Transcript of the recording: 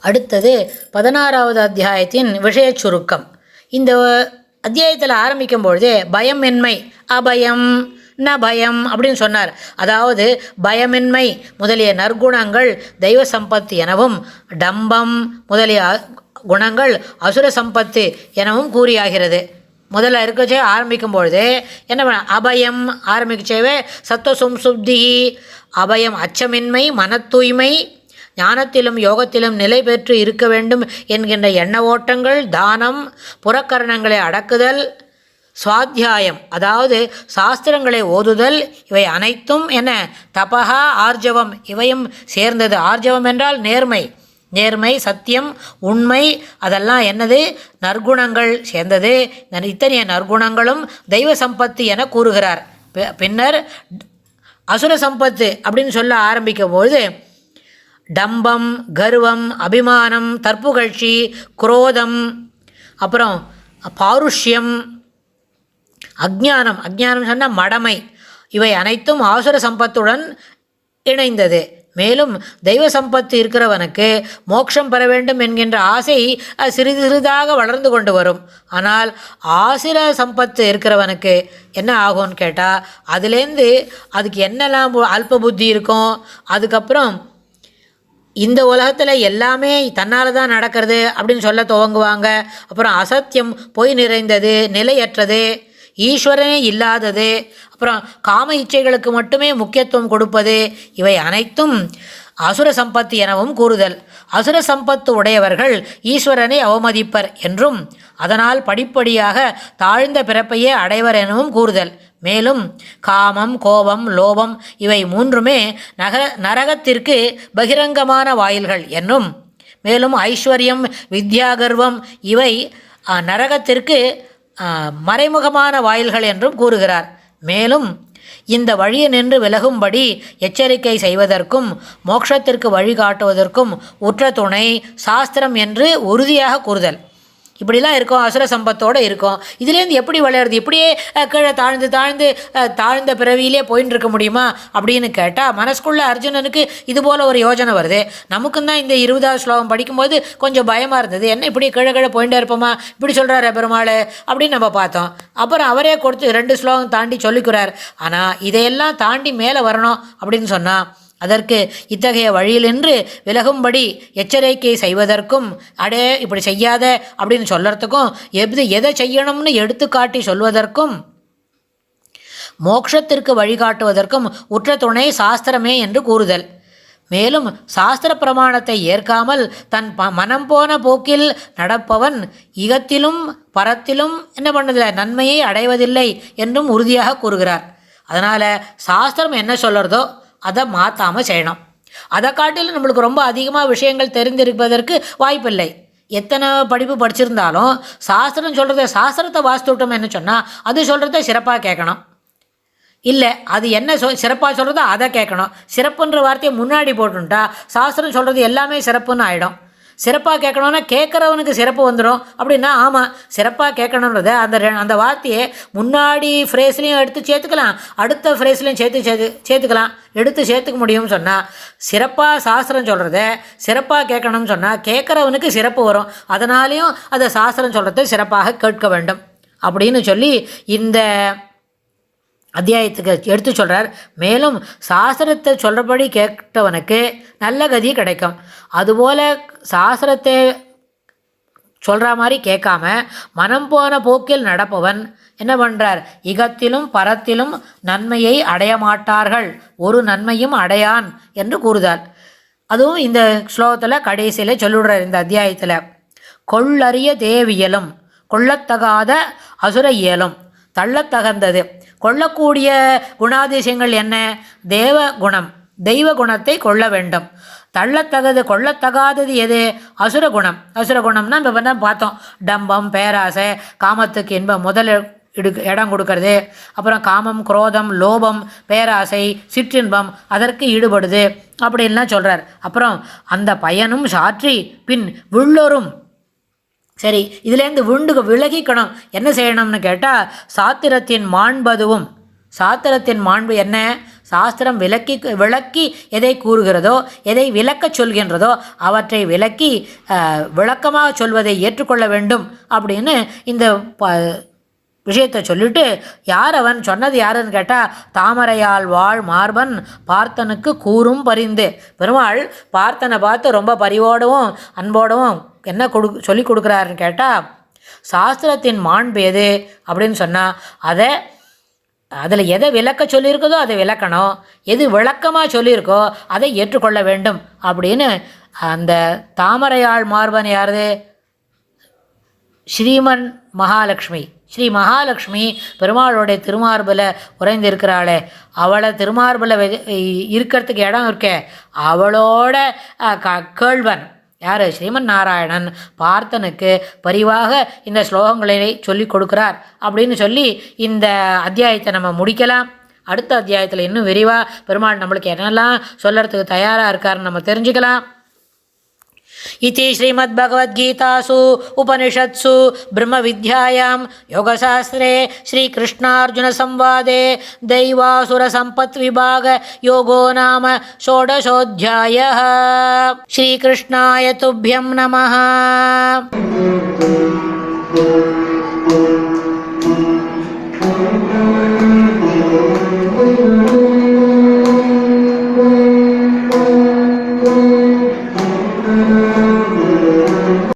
அடுத்தது 16வது அத்தியாயத்தின் விஷய சுருக்கம். இந்த அத்தியாயத்தில் ஆரம்பிக்கும் பொழுதே பயமின்மை, அபயம் ந பயம் அப்படின்னு சொன்னார். அதாவது பயமின்மை முதலிய நற்குணங்கள் தெய்வ சம்பத்து எனவும், டம்பம் முதலிய குணங்கள் அசுர சம்பத்து எனவும் கூறியாகிறது. முதல்ல இருக்கச்சே ஆரம்பிக்கும் பொழுதே என்ன பண்ண, அபயம் ஆரம்பிக்கச்சேவே சத்துவசுப்தி, அபயம் அச்சமின்மை, மன தூய்மை, ஞானத்திலும் யோகத்திலும் நிலை பெற்று இருக்க வேண்டும் என்கின்ற எண்ண ஓட்டங்கள், தானம், புறக்கரணங்களை அடக்குதல், சுவாத்தியாயம் அதாவது சாஸ்திரங்களை ஓதுதல், இவை அனைத்தும் என்ன, தபஹா ஆர்ஜவம் இவையும் சேர்ந்தது. ஆர்ஜவம் என்றால் நேர்மை, நேர்மை, சத்தியம், உண்மை, அதெல்லாம் என்னது, நற்குணங்கள் சேர்ந்தது. இத்தனைய நற்குணங்களும் தெய்வ சம்பத்து என கூறுகிறார். பின்னர் அசுர சம்பத்து அப்படின்னு சொல்ல ஆரம்பிக்கும் பொழுது டம்பம், கர்வம், அபிமானம், தற்புகழ்ச்சி, குரோதம், அப்புறம் பாருஷ்யம், அஜ்ஞானம், அஜ்ஞானம் சொன்னால் மடமை, இவை அனைத்தும் ஆசுர சம்பத்துடன் இணைந்தது. மேலும் தெய்வ சம்பத்து இருக்கிறவனுக்கு மோட்சம் பெற வேண்டும் என்கின்ற ஆசை சிறிது சிறிதாக வளர்ந்து கொண்டு வரும். ஆனால் ஆசுர சம்பத்து இருக்கிறவனுக்கு என்ன ஆகும்னு கேட்டால், அதுலேருந்து அதுக்கு என்னெல்லாம் அல்ப புத்தி இருக்கும். அதுக்கப்புறம் இந்த உலகத்தில் எல்லாமே தன்னால் தான் நடக்கிறது அப்படின்னு சொல்ல துவங்குவாங்க. அப்புறம் அசத்தியம், பொய் நிறைந்தது, நிலையற்றது, ஈஸ்வரனே இல்லாதது, அப்புறம் காம இச்சைகளுக்கு மட்டுமே முக்கியத்துவம் கொடுப்பது, இவை அனைத்தும் அசுர சம்பத்து எனவும் கூறுதல். அசுர சம்பத்து உடையவர்கள் ஈஸ்வரனை அவமதிப்பர் என்றும், அதனால் படிப்படியாக தாழ்ந்த பிறப்பையே அடைவர் எனவும் கூறுதல். மேலும் காமம், கோபம், லோபம் இவை மூன்றுமே நரகத்திற்கு பகிரங்கமான வாயில்கள் என்னும், மேலும் ஐஸ்வர்யம், வித்யாகர்வம் இவை நரகத்திற்கு மறைமுகமான வாயில்கள் என்றும் கூறுகிறார். மேலும் இந்த வழியை நின்று விலகும்படி எச்சரிக்கை செய்வதற்கும் மோட்சத்திற்கு வழிகாட்டுவதற்கும் உற்ற துணை சாஸ்திரம் என்று உறுதியாக கூறுதல். இப்படிலாம் இருக்கும், அசுர சம்பத்தோடு இருக்கும். இதுலேருந்து எப்படி வளருது, இப்படியே கீழே தாழ்ந்து தாழ்ந்து தாழ்ந்த பிறவியிலே போயின்னு இருக்க முடியுமா அப்படின்னு கேட்டால், மனசுக்குள்ளே அர்ஜுனனுக்கு இதுபோல் ஒரு யோஜனை வருது. நமக்கும் தான் இந்த 20வது ஸ்லோகம் படிக்கும்போது கொஞ்சம் பயமாக இருந்தது. என்ன இப்படி கீழே கீழே போயிட்டே இருப்போமா, இப்படி சொல்கிறார் பெருமாள் அப்படின்னு நம்ம பார்த்தோம். அப்புறம் அவரே கொடுத்து 2 ஸ்லோகம் தாண்டி சொல்லிக்கிறார். ஆனால் இதையெல்லாம் தாண்டி மேலே வரணும் அப்படின்னு சொன்னால், அதற்கு இத்தகைய வழியிலின்று விலகும்படி எச்சரிக்கை செய்வதற்கும், அடே இப்படி செய்யாத அப்படின்னு சொல்கிறதுக்கும், எதை செய்யணும்னு எடுத்துக்காட்டி சொல்வதற்கும், மோட்சத்திற்கு வழிகாட்டுவதற்கும் உற்ற துணை சாஸ்திரமே என்று கூறுதல். மேலும் சாஸ்திர பிரமாணத்தை ஏற்காமல் தன் மனம் போன போக்கில் நடப்பவன் இகத்திலும் பரத்திலும் என்ன பண்ணதில்லை, நன்மையை அடைவதில்லை என்றும் உறுதியாக கூறுகிறார். அதனால் சாஸ்திரம் என்ன சொல்கிறதோ அதை மாற்றாமல் செய்யணும். அதை காட்டிலும் நம்மளுக்கு ரொம்ப அதிகமாக விஷயங்கள் தெரிந்திருப்பதற்கு வாய்ப்பில்லை. எத்தனை படிப்பு படிச்சிருந்தாலும் சாஸ்திரம் சொல்கிறத, சாஸ்திரத்தை வாசித்துவிட்டோம் என்ன சொன்னால் அது சொல்கிறத சிறப்பாக கேட்கணும். இல்லை அது என்ன சிறப்பாக சொல்கிறதோ அதை கேட்கணும். சிறப்புன்ற வார்த்தையை முன்னாடி போட்டுட்டா சாஸ்திரம் சொல்கிறது எல்லாமே சிறப்புன்னு ஆகிடும். சிறப்பாக கேட்கணுன்னா கேட்குறவனுக்கு சிறப்பு வந்துடும். அப்படின்னா ஆமாம், சிறப்பாக கேட்கணுன்றத அந்த வார்த்தையை முன்னாடி ஃப்ரேஸ்லையும் எடுத்து சேர்த்துக்கலாம், அடுத்த ஃப்ரேஸ்லையும் சேர்த்துக்கலாம், எடுத்து சேர்த்துக்க முடியும்னு சொன்னால், சிறப்பாக சாஸ்திரம் சொல்கிறத சிறப்பாக கேட்கணும்னு சொன்னால் கேட்குறவனுக்கு சிறப்பு வரும். அதனாலேயும் அதை சாஸ்திரம் சொல்கிறத சிறப்பாக கேட்க வேண்டும் அப்படின்னு சொல்லி இந்த அத்தியாயத்துக்கு எடுத்து சொல்கிறார். மேலும் சாஸ்திரத்தை சொல்கிறபடி கேட்டவனுக்கு நல்ல கதி கிடைக்கும். அதுபோல் சாஸ்திரத்தை சொல்கிற மாதிரி கேட்காம மனம் போன போக்கில் நடப்பவன் என்ன பண்ணுறார், இகத்திலும் பரத்திலும் நன்மையை அடைய மாட்டார்கள், ஒரு நன்மையும் அடையான் என்று கூறுதார். அதுவும் இந்த ஸ்லோகத்தில் கடைசியில் சொல்லிவிடுறார். இந்த அத்தியாயத்தில் கொள்ளறிய தேவியலும் கொள்ளத்தகாத அசுர இயலும், தள்ளத்தகந்தது கொள்ளக்கூடிய குணாதிசயங்கள் என்ன, தேவ குணம், தெய்வ குணத்தை கொள்ள வேண்டும். கொள்ளத்தகாதது எது, அசுரகுணம். அசுரகுணம்னா இப்போ பார்த்தோம், டம்பம், பேராசை, காமத்துக்கு இன்பம் முதல் இடம் கொடுக்கறது, அப்புறம் காமம், குரோதம், லோபம், பேராசை, சிற்றின்பம் அதற்கு ஈடுபடுது அப்படின்லாம் சொல்கிறார். அப்புறம் அந்த பயனும் சாற்றி பின் விள்ளொரும். சரி, இதுலேருந்து விலகிக்கணும். என்ன செய்யணும்னு கேட்டால், சாத்திரத்தின் மாண்பதுவும். சாத்திரத்தின் மாண்பு என்ன, சாஸ்திரம் விளக்கி எதை கூறுகிறதோ, எதை விளக்கச் சொல்கின்றதோ அவற்றை விளக்கி விளக்கமாக சொல்வதை ஏற்றுக்கொள்ள வேண்டும் அப்படின்னு இந்த விஷயத்தை சொல்லிட்டு, யார் அவன் சொன்னது யாருன்னு கேட்டால், தாமரையால் வாழ் மார்பன் பார்த்தனுக்கு கூறும் பரிந்து. பெருமாள் பார்த்தனை பார்த்து ரொம்ப பரிவோடவும் அன்போடவும் என்ன சொல்லி கொடுக்குறாருன்னு கேட்டால், சாஸ்திரத்தின் மாண்பு எது அப்படின்னு சொன்னால் அதில் எதை விளக்க சொல்லியிருக்கதோ அதை விளக்கணும், எது விளக்கமாக சொல்லியிருக்கோ அதை ஏற்றுக்கொள்ள வேண்டும் அப்படின்னு. அந்த தாமரையாள் மார்பன் யாரு? ஸ்ரீமன் மகாலட்சுமி. ஸ்ரீ மகாலட்சுமி பெருமாளுடைய திருமார்பில் உறைந்திருக்கிறாளே, அவளை திருமார்பில் இருக்கிறதுக்கு இடம் இருக்கே, அவளோட கேள்வன் யார்? ஸ்ரீமன் நாராயணன் பார்த்தனுக்கு பரிவாக இந்த ஸ்லோகங்களை சொல்லி கொடுக்குறார் அப்படின்னு சொல்லி இந்த அத்தியாயத்தை நம்ம முடிக்கலாம். அடுத்த அத்தியாயத்தில் இன்னும் விரிவாக பெருமாள் நம்மளுக்கு என்னெல்லாம் சொல்லறதுக்கு தயாராக இருக்காருன்னு நம்ம தெரிஞ்சுக்கலாம். इति श्रीमद्भगवद्गीतासु उपनिषत्सु ब्रह्मविद्यायां योगशास्त्रे श्रीकृष्णार्जुनसंवादे दैवासुरसम्पद्विभागयोगो नाम षोडशोऽध्यायः. श्रीकृष्णाय तुभ्यं नमः.